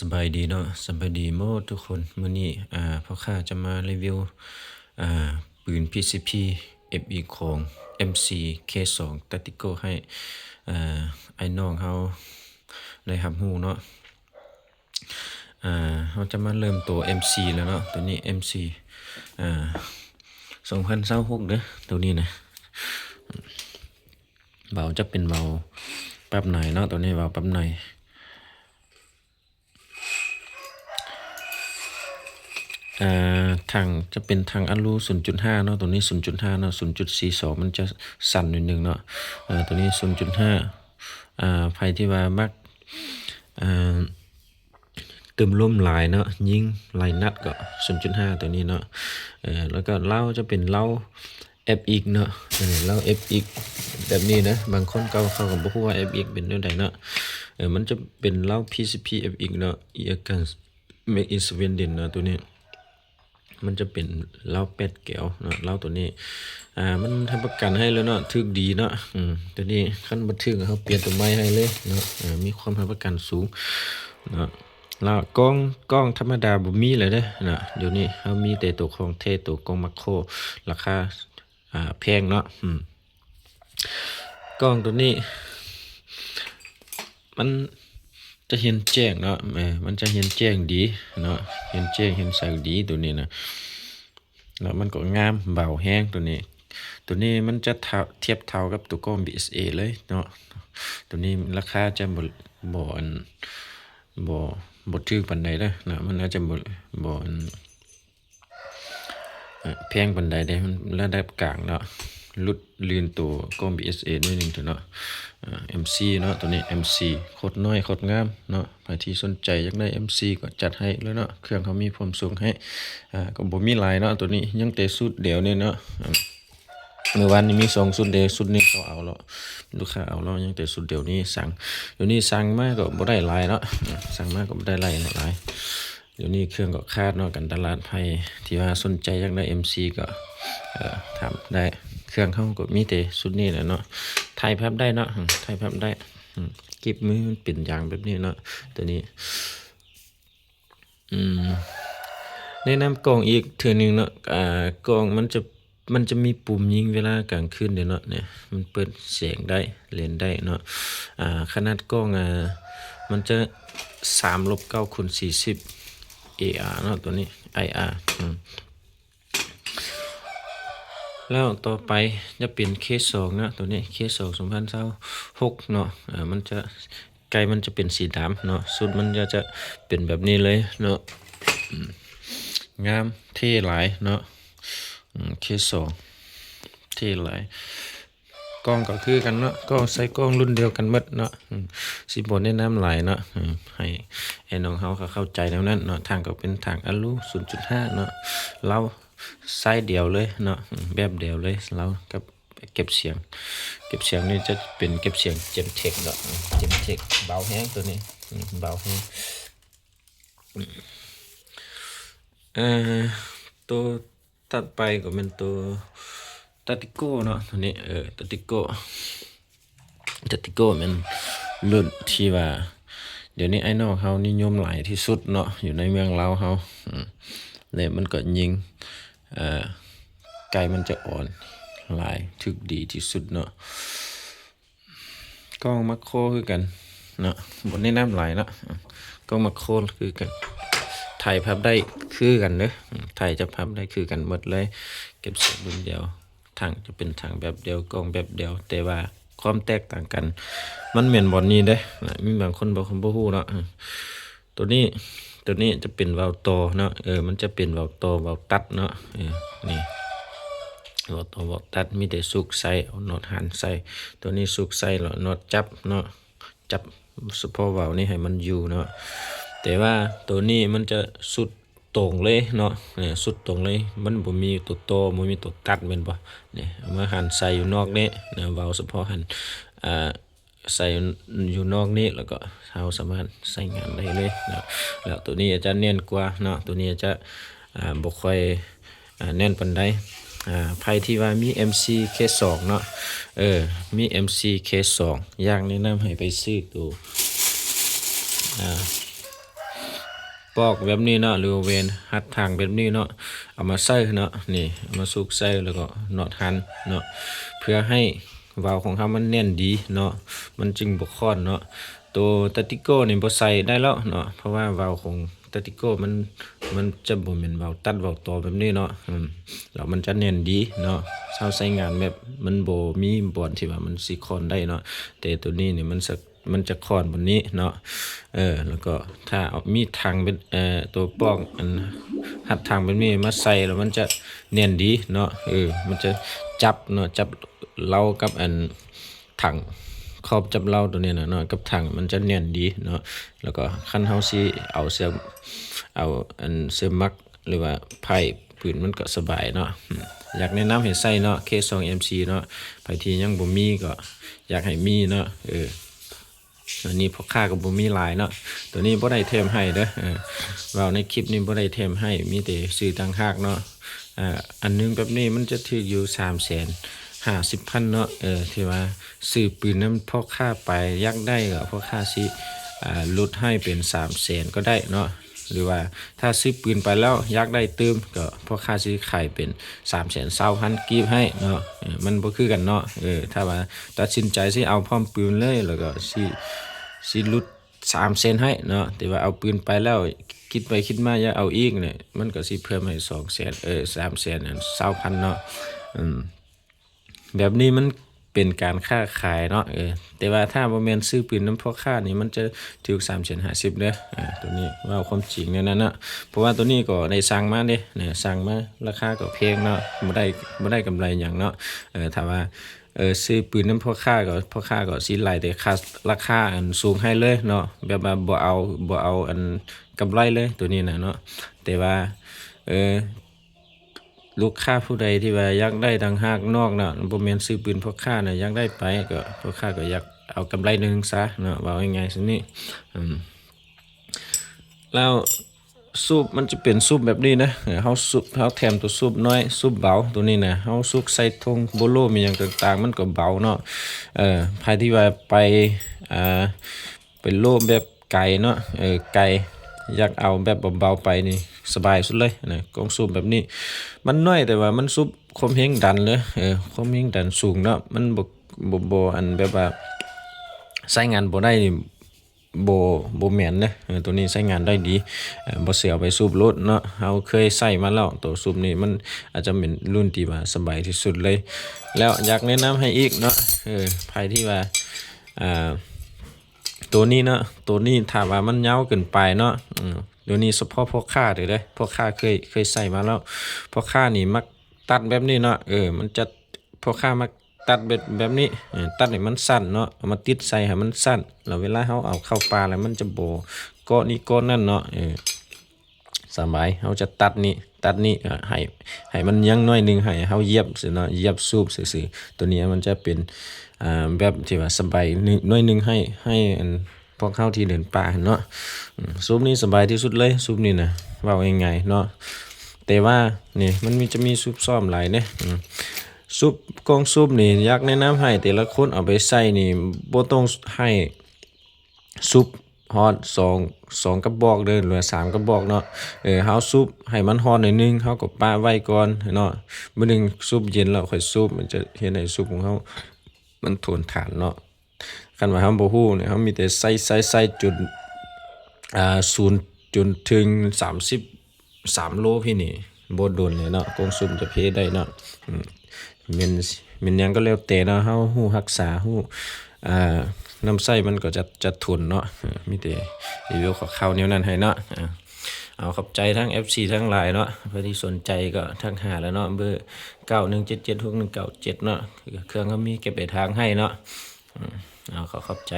สบายดีเนาะสบายดีหมดทุกคนมื้อนี้พ่อข้าจะมารีวิวอ่าปืน PCP FE ของ MC K2 Tactical ให้ไอ้น้องเฮาได้รับรู้เนาะเราจะมาเริ่มตัว MC แล้วเนาะตัวนี้ MC อ่า2026เด้อตัวนี้นะเบาจะเป็นเบาแป๊บหน่อยเนาะตัวนี้เบาแป๊บหน่อยทางจะเป็นทางอลู 0.5 เนาะตัวนี้ 0.5 เนาะ 0.42 มันจะสั่นนิดนึงเนาะตัวนี้ 0.5 ไผที่ว่ามักเติมลมหลายเนาะยิงหลายนัดก็ 0.5 ตัวนี้เนาะแล้วก็เล่าจะเป็นเล่า FX เนาะเล่า FX แบบนี้นะบางคนเขาก็บ่ฮู้ว่า FX เป็นแนวใดเนาะมันจะเป็นเล่า PCP FX เนาะ Against Make in Sweden เนาะตัวนี้มันจะเป็นเหล้าเป็ดแก้วเนาะเหล้าตัวนี้มันทำประกันให้แล้วเนาะถึกดีเนาะตัวนี้ขั้นบันทึกเขาเปลี่ยนตัวใหม่ให้เลยเนาะมีความทำประกันสูงเนาะแล้วกล้องธรรมดาบ่มีเลยเด้อนะเดี๋ยวนี้เขามีแต่ตัวของเทตัวกล้องมัคโครราคาแพงเนาะกล้องตัวนี้มันจะเห็นแจ้งเนาะมันจะเห็นแจ้งดีเนาะเห็นแจ้งเห็นแสงดีตัวนี้นะแล้วมันก็งามเบาแห้งตัวนี้มันจะเทียบเท่ากับตัวกล้อง BSA เลยเนาะตัวนี้ราคาจะบ่ถูกปานใดเด้อนะมันอาจจะบ่แพงปานใดเด้มันระดับกลางเนาะลุดลื่นตัวกล้อง BSA นิดนึงเถอะเนาะMC เนาะตัวนี้ MC โคตรน้อยโคตรงามเนาะใครที่สนใจอยากได้ MC ก็จัดให้แล้วเนาะเครื่องเขามีพร้อมส่งให้ก็บ่มีหลายเนาะตัวนี้ยังแต่สุดเดียวนี่เนาะเมื่อวานนี้มี2สุดเดียวสุดนี้เขาเอาแล้วลูกค้าเอาแล้วยังแต่สุดเดียวนี้สั่งเดี๋ยวนี้สั่งมาก็บ่ได้หลายเนาะสั่งมาก็บ่ได้หลายเดี๋ยวนี้เครื่องก็คาดเนาะกันตลาดไทยที่ว่าสนใจอยากได้ MC ก็ถามได้เครื่องเขาก็มีแต่สุดนี้แหละเนาะถ่ายภาพได้เนาะถ่ายภาพได้คลิปมือมันเป็นอย่างแบบนี้เนาะตัวนี้แนะนำกล้องอีกเทื่อนึงเนาะกล้องมันจะมีปุ่มยิงเวลากลางคืนเด้เนาะเนี่ยมันเปิดแสงได้เลนได้เนาะขนาดกล้องมันจะ3-9x40 AR เนาะตัวนี้ IR แล้วต่อไปจะเป็นเคส2นะตัวนี้เคส2 2026เนาะมันจะไกลมันจะเป็นสีดำเนาะสุดมันจะเป็นแบบนี้เลยเนาะงามเท่หลายเนาะเคส2เท่หลายกล้องก็คือกันเนาะก็ใส่กล้องรุ่นเดียวกันหมดเนาะสิบ่แนะนำหลายเนาะให้น้องเฮาเข้าใจแนวนั้นเนาะทางก็เป็นทางอลู 0.5 เนาะเราไซส์เดียวเลยเนาะแบบเดียวเลยเรากับเก็บเสียงนี่จะเป็นเก็บเสียงเจมเทคเนาะเจมเทคเบาแห้งตัวนี้เบาแห้งตัวถัดไปก็เป็นตัวตัติโก้เนาะตัวนี้ตัติโก้มันรุ่นที่ว่าเดี๋ยวนี้ไอ้น้องเขานิยมหลายที่สุดเนาะอยู่ในเมืองเราเขาเลยมันก็ยิงไกลมันจะอ่อนหลายถึกดีที่สุดเนาะกล้องมัคโครคือกันเนาะบ่แนะนำหลายเนาะกล้องมัคโครคือกันถ่ายภาพได้คือกันเด้อถ่ายจะภาพได้คือกันหมดเลยเก็บเสียงรุ่นเดียวทางจะเป็นทางแบบเดียวกล้องแบบเดียวแต่ว่าความแตกต่างกันมันเหมือนบอลนี้เด้มีบางคนบ่ฮู้เนาะตัวนี้จะเป็นวาล์วโตเนาะมันจะเป็นวาล์วโตวาล์วตัดเนาะนี่วาล์วโตวาล์วตัดมีแต่สุกใส่เอาน็อตหันใส่ตัวนี้สุกใส่แล้วน็อตจับเนาะจับเฉพาะวาล์วนี้ให้มันอยู่เนาะแต่ว่าตัวนี้มันจะสุดตรงเลยเนาะเนี่ยสุดตรงเลยมันบ่มีตัวโตบ่มีตัวตัดแม่นบ่เนี่ยเอามาหั่นใส่อยู่นอกนี้นะวาล์วเฉพาะหั่นใส่อยู่นอกนี้แล้วก็เราสามารถใส่งานได้เลยนะแล้วตัวนี้จะเนียนกว่าเนาะตัวนี้จะบ่ค่อยแน่นปานใดไผที่ว่ามี MC K2 เนาะมี MC K2 อย่างแนะนำให้ไปซื้อตัว ปอกแบบนี้เนาะหรือว่าเวนหัดทางแบบนี้เนาะเอามาใส่เนาะนี่เอามาสุกใส่แล้วก็เนาะหันเนาะเพื่อให้วาล์วของเขามันแน่นดีเนาะมันจึงบ่คลอนเนาะตัวตาติโก้นี่บ่ใส่ได้แล้วเนาะเพราะว่าวาล์วของตาติโก้มันจะบ่แม่นวาล์วตัดวาล์วต่อแบบนี้เนาะแล้วมันจะแน่นดีเนาะเฮาใช้งานแบบมันบ่มีบ่อนที่ว่ามันสิคลอนได้เนาะแต่ตัวนี้นี่มันจะคลอนบนนี้เนาะแล้วก็ถ้าเอามีดทางเป็นตัวปอกอันหัดทางเป็นนี้มาใส่แล้วมันจะเนียนดีเนาะมันจะจับเนาะจับเล้ากับอันถังขอบจับเล้าตัวนี้เนาะกับถังมันจะเนียนดีเนาะแล้วก็คันเฮาสิเอาอันเสื้อมักหรือว่าไผ่ปืนมันก็สบายเนาะอยากแนะนำให้ใส่เนาะ K2MC เนาะไผที่ยังบ่มีก็อยากให้มีเนาะอันนี้พอค่ากับบ่มีหลายเนาะตัวนี้บ่ได้เทมให้เด้อเราในคลิปนี้บ่ได้เทมให้มีแต่ซื้อต่างหากเนาะอันนึงแบบนี้มันจะถืออยู่350,000เนาะที่ว่าซื้อปืนนั้นพอค่าไปยักได้ก็พอค่าสิลดให้เป็น300,000ก็ได้เนาะหรือว่าถ้าซื้อปืนไปแล้วยักได้เติมก็พอค่าซื้อขายเป็น320,000กีบให้เนาะมันบ่คือกันเนาะถ้าว่าตัดสินใจสิเอาพร้อมปืนเลยแล้วก็สิลด300,000ให้เนาะแต่ว่าเอาปืนไปแล้วคิดไปคิดมาอย่าเอาอีกเนี่ยมันก็สิเพิ่มให้200,000300,000นั่น20,000เนาะแบบนี้มันเป็นการค้าขายเนาะแต่ว่าถ้าบ่แม่นซื้อปืนน้ำพ่อค้านี่มันจะถูก350เด้อตัวนี้ว่าความจริงเนี่ยนะเพราะว่าตัวนี้ก็ได้สั่งมาเด้เนี่ยสั่งมาราคาก็แพงเนาะบ่ได้กำไรหยังเนาะถ้าว่าซื้อปืนน้ำพ่อค้าก็สิไล่แต่ราคาอันสูงให้เลยเนาะแบบว่าบ่เอาอันกำไรเลยตัวนี้นะเนาะแต่ว่าลูกค้าผู้ใดที่ว่าอยากได้ดังหากนอกน่ะบ่แม่นซื้อปืนพ่อค้าน่ะอยากได้ไปก็พ่อค้าก็อยากเอากำไรนึงซะเนาะว่าง่ายๆซั่นนี่แล้วซุปมันจะเป็นซุปแบบนี้นะเฮาแถมตัวซุปน้อยซุปเบาตัวนี้นะเฮาซุกใส่ทงโบโลมีหยังต่างๆมันก็เบาเนาะภายที่ว่าไปโลแบบไก่เนาะไก่อยากเอาแบบเบาๆไปนี่สบายสุดเลยนะกองซุปแบบนี้มันน้อยแต่ว่ามันซุปความเฮงดันเลยความเฮงดันสูงเนาะมันบ่อันแบบว่าใช้งานบ่ได้นี่บ่แม่นนะตัวนี้ใช้งานได้ดีบ่เสียไปสูบรถเนาะเฮาเคยใช้มาแล้วตัวสูบนี่มันอาจจะเป็นรุ่นที่ว่าสบายที่สุดเลยแล้วอยากแนะนำให้อีกเนาะภายที่ว่าตัวนี้เนาะตัวนี้ถ้าว่ามันยาวเกินไปเนาะเดี๋ยวนี้เฉพาะพ่อค้าเด้อพ่อค้าเคยใส่มาแล้วพ่อค้านี่มักตัดแบบนี้เนาะมันจะพ่อค้ามักตัดแบบนี้ตัดให้มันสั้นเนาะเอามาติดใส่ให้มันสั้นแล้วเวลาเฮาเอาเข้าปลาแล้วมันจะบ่เกาะนี่เกาะนั่นเนาะสบายเฮาจะตัดนี่ให้มันยังน้อยนึงให้เฮาเหยียบสิเนาะเหยียบซูบซื่อๆตัวนี้มันจะเป็นแบบที่ว่าสบายน้อยนึงให้อันพวกเขาที่เดินป่าเนาะซุปนี้สบายที่สุดเลยซุปนี้นะว่าง่ายๆเนาะแต่ว่านี่มันจะมีซุปซ้อมหลายเนี่ยซุปกองซุปนี่อยากแนะนำให้แต่ละคนเอาไปใส่นี่บ่ต้องให้ซุปฮอตสองกระบอกเด้อหรือ3กระบอกเนาะเฮาซุปให้มันฮอตหน่อยนึงเฮาก็ปาไว้ก่อนเนาะมื้อนึงซุปเย็นแล้วค่อยซุปมันจะเฮ็ดให้ซุปของเฮามันทนทานเนาะคันว่าเฮาบ่ฮู้เนี่ยเฮามีแต่ใส่จุด0จนถึง33โลพี่นี่บ่โดนเลยเนาะกงซุปจะเพได้เนาะแม่นหยังก็แล้วแต่เนาะเฮาฮู้รักษาฮู้น้ำไส้มันก็จะทนเนาะมีแต่รีวิวขอๆแนวนั้นให้เนาะเอาขอบใจทั้ง FC ทั้งหลายเนาะเพื่อที่สนใจก็ทักหาแล้วเนาะเบอร์91776197เนาะเครื่องเขามีเก็บไปทางให้เนาะเอาขอบใจ